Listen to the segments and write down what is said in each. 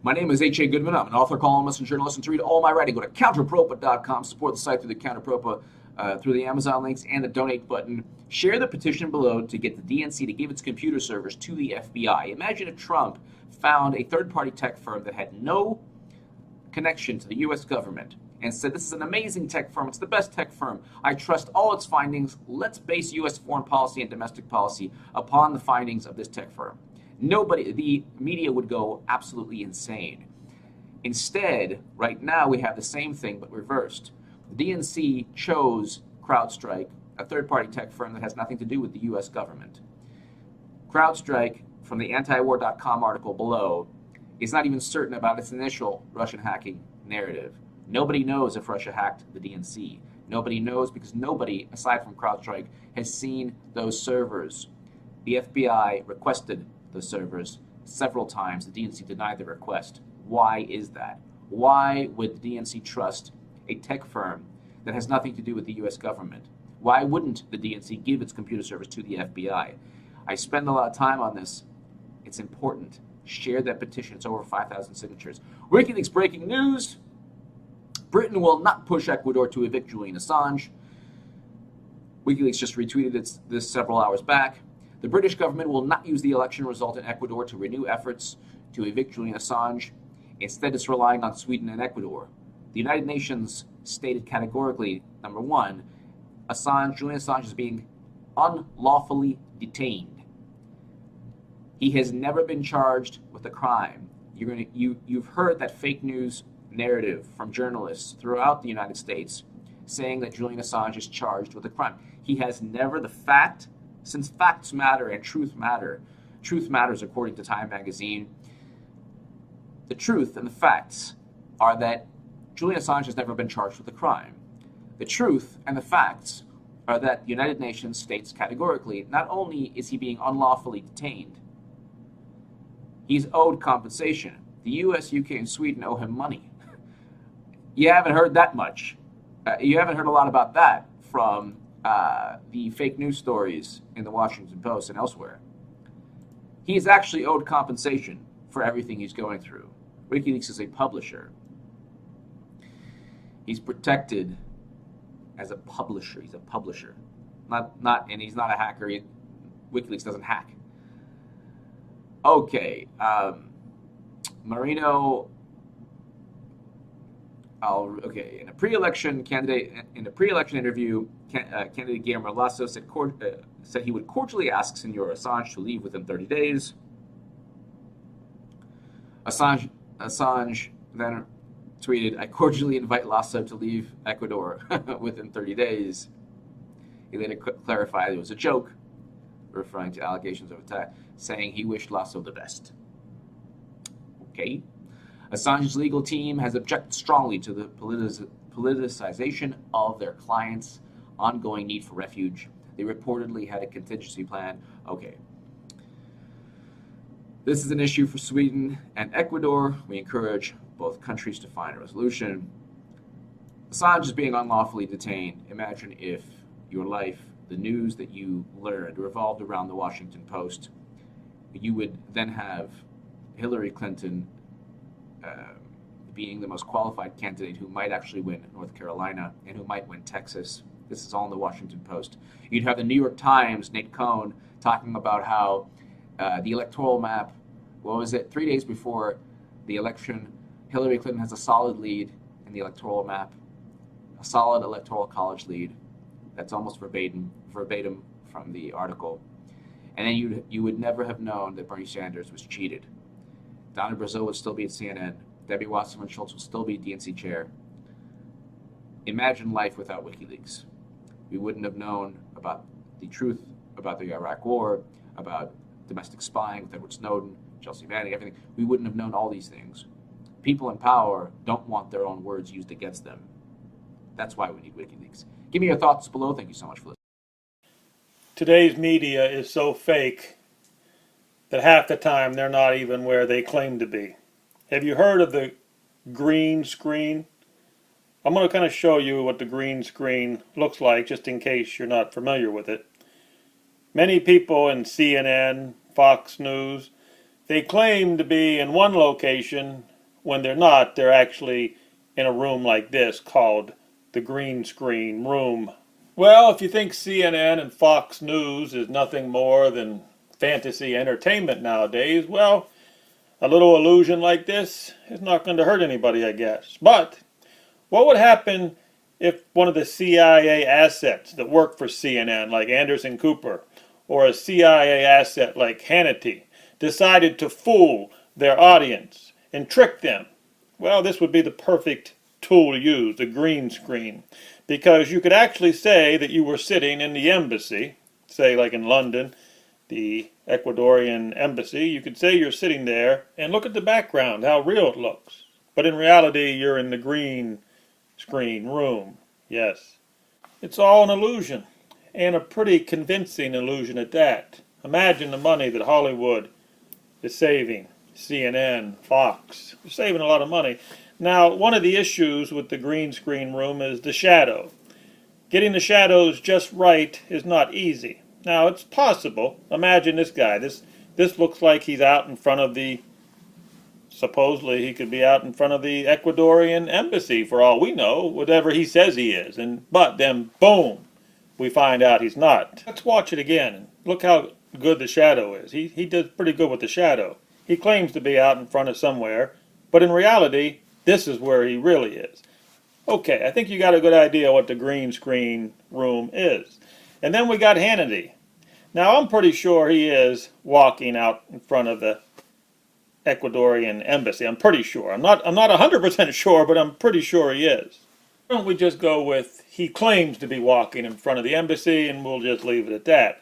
My name is H.A. Goodman. I'm an author, columnist, and journalist. And to read all my writing, go to counterpropa.com. Support the site through the Counterpropa, through the Amazon links and the donate button. Share the petition below to get the DNC to give its computer servers to the FBI. Imagine if Trump found a third-party tech firm that had no connection to the U.S. government and said, this is an amazing tech firm. It's the best tech firm. I trust all its findings. Let's base U.S. foreign policy and domestic policy upon the findings of this tech firm. The media would go absolutely insane. Instead, right now we have the same thing but reversed. The DNC chose CrowdStrike, a third-party tech firm that has nothing to do with the U.S. government. CrowdStrike, from the antiwar.com article below, is not even certain about its initial Russian hacking narrative. Nobody knows if Russia hacked the DNC. Nobody knows because nobody, aside from CrowdStrike, has seen those servers. The FBI requested the servers several times. The DNC denied the request. Why is that? Why would the DNC trust a tech firm that has nothing to do with the U.S. government? Why wouldn't the DNC give its computer servers to the FBI? I spend a lot of time on this. It's important. Share that petition. It's over 5,000 signatures. WikiLeaks breaking news. Britain will not push Ecuador to evict Julian Assange. WikiLeaks just retweeted this several hours back. The British government will not use the election result in Ecuador to renew efforts to evict Julian Assange. Instead, it's relying on Sweden and Ecuador. The United Nations stated categorically, number one, Julian Assange is being unlawfully detained. He has never been charged with a crime. You've heard that fake news narrative from journalists throughout the United States saying that Julian Assange is charged with a crime. He has never, since facts matter and truth matters according to Time magazine, the truth and the facts are that Julian Assange has never been charged with a crime. The truth and the facts are that the United Nations states categorically, not only is he being unlawfully detained, he's owed compensation. The US, UK, and Sweden owe him money. You haven't heard that much. You haven't heard a lot about that from the fake news stories in the Washington Post and elsewhere. He is actually owed compensation for everything he's going through. WikiLeaks is a publisher. He's protected as a publisher. He's a publisher, and he's not a hacker. WikiLeaks doesn't hack. Okay, Marino. In a pre-election interview, candidate Guillermo Lasso said he would cordially ask Senor Assange to leave within 30 days. Assange then tweeted, "I cordially invite Lasso to leave Ecuador within 30 days." He later clarified it was a joke, referring to allegations of attack, saying he wished Lasso the best. Okay. Assange's legal team has objected strongly to the politicization of their clients' ongoing need for refuge. They reportedly had a contingency plan. Okay. This is an issue for Sweden and Ecuador. We encourage both countries to find a resolution. Assange is being unlawfully detained. Imagine if your life, the news that you learned, revolved around the Washington Post. You would then have Hillary Clinton being the most qualified candidate who might actually win North Carolina and who might win Texas. This is all in the Washington Post. You'd have the New York Times, Nate Cohn, talking about how the electoral map, 3 days before the election, Hillary Clinton has a solid lead in the electoral map, a solid electoral college lead. That's almost verbatim from the article. And then you would never have known that Bernie Sanders was cheated. Donna Brazile would still be at CNN. Debbie Wasserman Schultz would still be DNC chair. Imagine life without WikiLeaks. We wouldn't have known about the truth about the Iraq War, about domestic spying with Edward Snowden, Chelsea Manning, everything. We wouldn't have known all these things. People in power don't want their own words used against them. That's why we need WikiLeaks. Give me your thoughts below. Thank you so much for listening. Today's media is so fake that half the time they're not even where they claim to be. Have you heard of the green screen? I'm going to kind of show you what the green screen looks like, just in case you're not familiar with it. Many people in CNN, Fox News, They claim to be in one location when they're not. They're actually in a room like this called the green screen room. Well, if you think CNN and Fox News is nothing more than fantasy entertainment nowadays, well, a little illusion like this is not going to hurt anybody, I guess. But what would happen if one of the CIA assets that work for CNN, like Anderson Cooper, or a CIA asset like Hannity, decided to fool their audience and trick them? Well, this would be the perfect tool to use, the green screen, because you could actually say that you were sitting in the embassy, say like in London, the Ecuadorian embassy. You could say you're sitting there and look at the background, how real it looks. But in reality, you're in the green screen room. Yes. It's all an illusion, and a pretty convincing illusion at that. Imagine the money that Hollywood is saving. CNN, Fox, they're saving a lot of money. Now, one of the issues with the green screen room is the shadow. Getting the shadows just right is not easy. Now, it's possible. Imagine this guy. This looks like he's out in front of the, supposedly he could be out in front of the Ecuadorian embassy for all we know, whatever he says he is. But then, boom, we find out he's not. Let's watch it again. Look how good the shadow is. He does pretty good with the shadow. He claims to be out in front of somewhere, but in reality, this is where he really is. Okay, I think you got a good idea what the green screen room is. And then we got Hannity. Now, I'm pretty sure he is walking out in front of the Ecuadorian embassy. I'm pretty sure. I'm not 100% sure, but I'm pretty sure he is. Why don't we just go with he claims to be walking in front of the embassy, and we'll just leave it at that.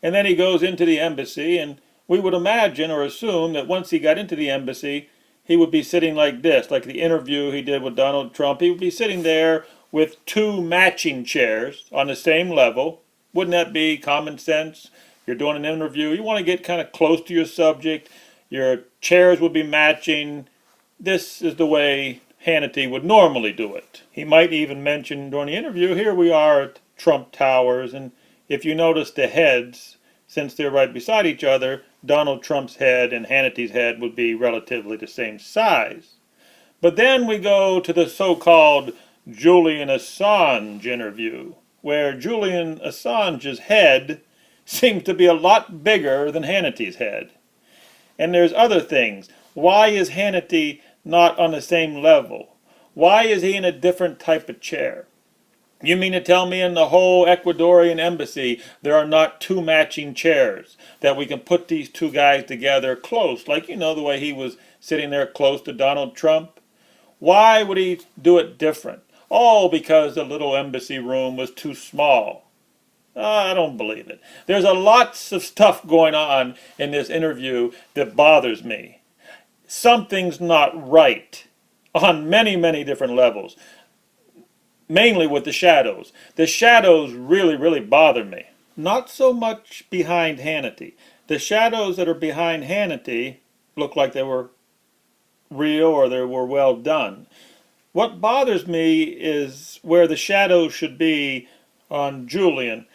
And then he goes into the embassy, and we would imagine or assume that once he got into the embassy, he would be sitting like this, like the interview he did with Donald Trump. He would be sitting there with two matching chairs on the same level. Wouldn't that be common sense? You're doing an interview, you want to get kind of close to your subject, your chairs would be matching. This is the way Hannity would normally do it. He might even mention during the interview, here we are at Trump Towers, and if you notice the heads, since they're right beside each other, Donald Trump's head and Hannity's head would be relatively the same size. But then we go to the so-called Julian Assange interview, where Julian Assange's head seems to be a lot bigger than Hannity's head. And there's other things. Why is Hannity not on the same level? Why is he in a different type of chair? You mean to tell me in the whole Ecuadorian embassy there are not two matching chairs, that we can put these two guys together close, like, you know, the way he was sitting there close to Donald Trump? Why would he do it different? Oh, because the little embassy room was too small. I don't believe it. There's a lots of stuff going on in this interview that bothers me. Something's not right on many, many different levels. Mainly with the shadows. The shadows really, really bother me. Not so much behind Hannity. The shadows that are behind Hannity look like they were real or they were well done. What bothers me is where the shadows should be on Julian.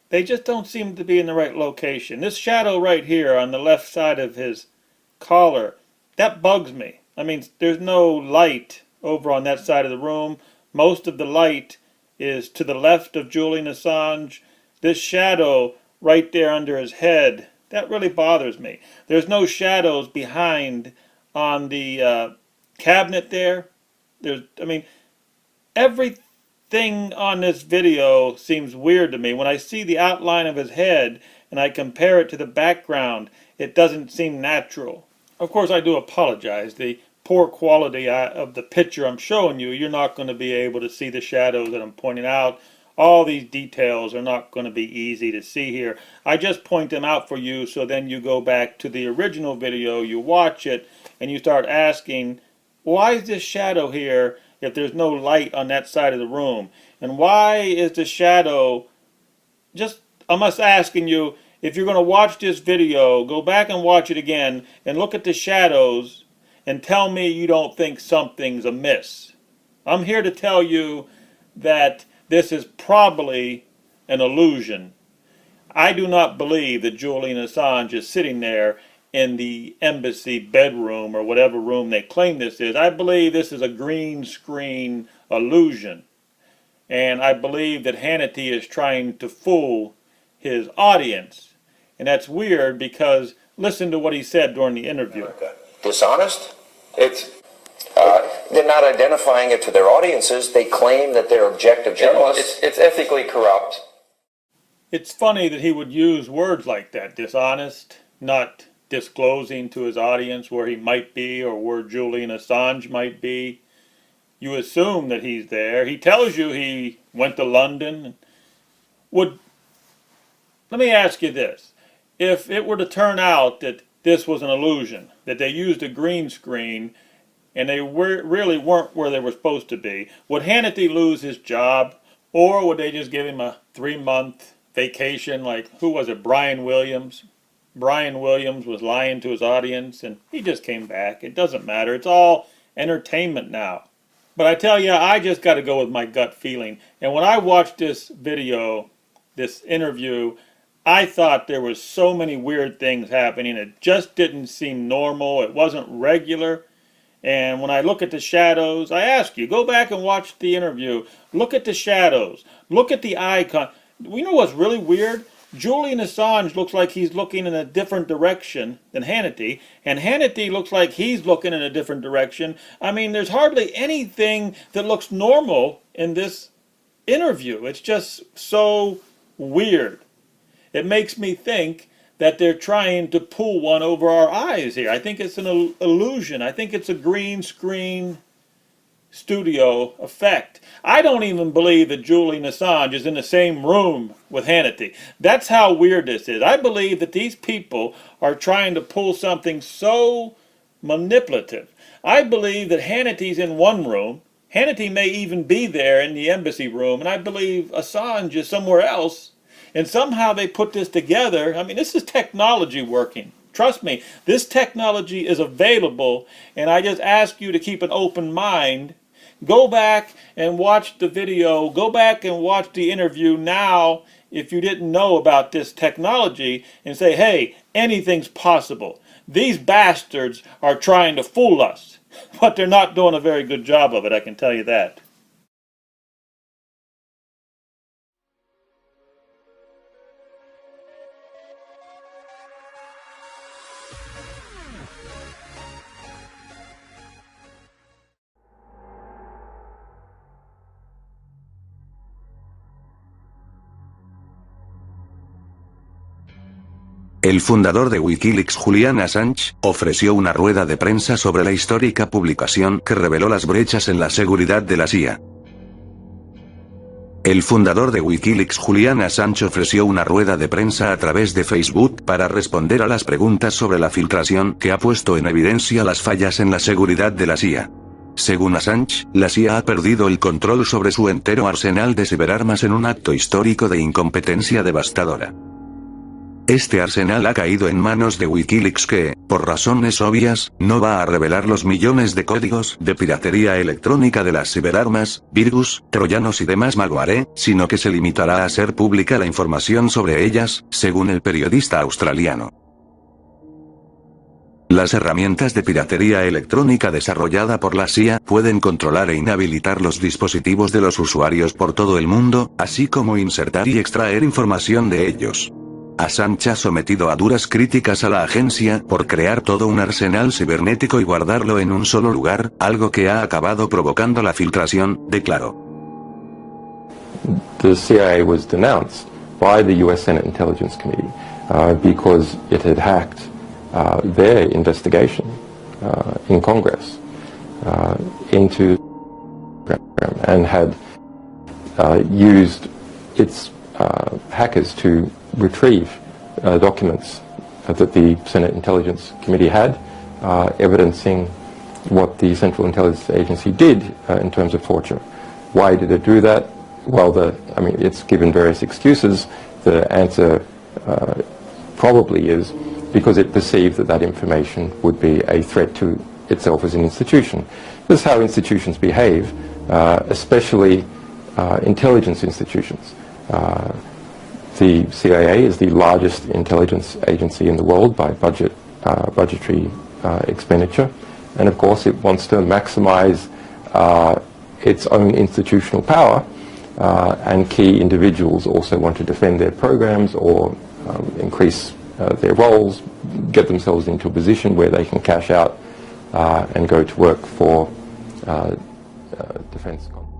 They just don't seem to be in the right location. This shadow right here on the left side of his collar, that bugs me. I mean, there's no light over on that side of the room. Most of the light is to the left of Julian Assange. This shadow right there under his head, that really bothers me. There's no shadows behind on the cabinet there. Everything on this video seems weird to me. When I see the outline of his head and I compare it to the background, it doesn't seem natural. Of course, I do apologize. The poor quality of the picture I'm showing you, you're not going to be able to see the shadows that I'm pointing out. All these details are not going to be easy to see here. I just point them out for you so then you go back to the original video, you watch it, and you start asking, why is this shadow here if there's no light on that side of the room? And why is the shadow, I'm just asking you, if you're going to watch this video, go back and watch it again and look at the shadows and tell me you don't think something's amiss. I'm here to tell you that this is probably an illusion. I do not believe that Julian Assange is sitting there in the embassy bedroom or whatever room they claim this is. I believe this is a green screen illusion. And I believe that Hannity is trying to fool his audience. And that's weird because listen to what he said during the interview. Dishonest? They're not identifying it to their audiences. They claim that they're objective journalists. It's ethically corrupt. It's funny that he would use words like that, dishonest, not disclosing to his audience where he might be or where Julian Assange might be. You assume that he's there. He tells you he went to London. Let me ask you this. If it were to turn out that this was an illusion, that they used a green screen and they really weren't where they were supposed to be, would Hannity lose his job, or would they just give him a 3-month vacation like, who was it, Brian Williams? Brian Williams was lying to his audience and he just came back. It doesn't matter. It's all entertainment now. But I tell you, I just got to go with my gut feeling. And when I watched this video, this interview, I thought there was so many weird things happening. It just didn't seem normal. It wasn't regular. And when I look at the shadows, I ask you, go back and watch the interview. Look at the shadows. Look at the icon. You know what's really weird? Julian Assange looks like he's looking in a different direction than Hannity, and Hannity looks like he's looking in a different direction. I mean, there's hardly anything that looks normal in this interview. It's just so weird. It makes me think that they're trying to pull one over our eyes here. I think it's an illusion. I think it's a green screen studio effect. I don't even believe that Julian Assange is in the same room with Hannity. That's how weird this is. I believe that these people are trying to pull something so manipulative. I believe that Hannity's in one room. Hannity may even be there in the embassy room, and I believe Assange is somewhere else. And somehow they put this together. I mean, this is technology working. Trust me, this technology is available, and I just ask you to keep an open mind. Go back and watch the video. Go back and watch the interview now if you didn't know about this technology and say, hey, anything's possible. These bastards are trying to fool us, but they're not doing a very good job of it, I can tell you that. El fundador de Wikileaks, Julian Assange, ofreció una rueda de prensa sobre la histórica publicación que reveló las brechas en la seguridad de la CIA. El fundador de Wikileaks, Julian Assange, ofreció una rueda de prensa a través de Facebook para responder a las preguntas sobre la filtración que ha puesto en evidencia las fallas en la seguridad de la CIA. Según Assange, la CIA ha perdido el control sobre su entero arsenal de ciberarmas en un acto histórico de incompetencia devastadora. Este arsenal ha caído en manos de Wikileaks que, por razones obvias, no va a revelar los millones de códigos de piratería electrónica de las ciberarmas, virus, troyanos y demás malware, sino que se limitará a hacer pública la información sobre ellas, según el periodista australiano. Las herramientas de piratería electrónica desarrollada por la CIA pueden controlar e inhabilitar los dispositivos de los usuarios por todo el mundo, así como insertar y extraer información de ellos. Assange ha sometido a duras críticas a la agencia por crear todo un arsenal cibernético y guardarlo en un solo lugar, algo que ha acabado provocando la filtración, declaró. The CIA was denounced by the US Senate Intelligence Committee because it had hacked their investigation in Congress into the program and had used its hackers to retrieve documents that the Senate Intelligence Committee had, evidencing what the Central Intelligence Agency did in terms of torture. Why did it do that? Well, it's given various excuses. The answer probably is because it perceived that that information would be a threat to itself as an institution. This is how institutions behave, especially intelligence institutions. The CIA is the largest intelligence agency in the world by budget budgetary expenditure. And of course, it wants to maximize its own institutional power, and key individuals also want to defend their programs or increase their roles, get themselves into a position where they can cash out and go to work for defense contractors.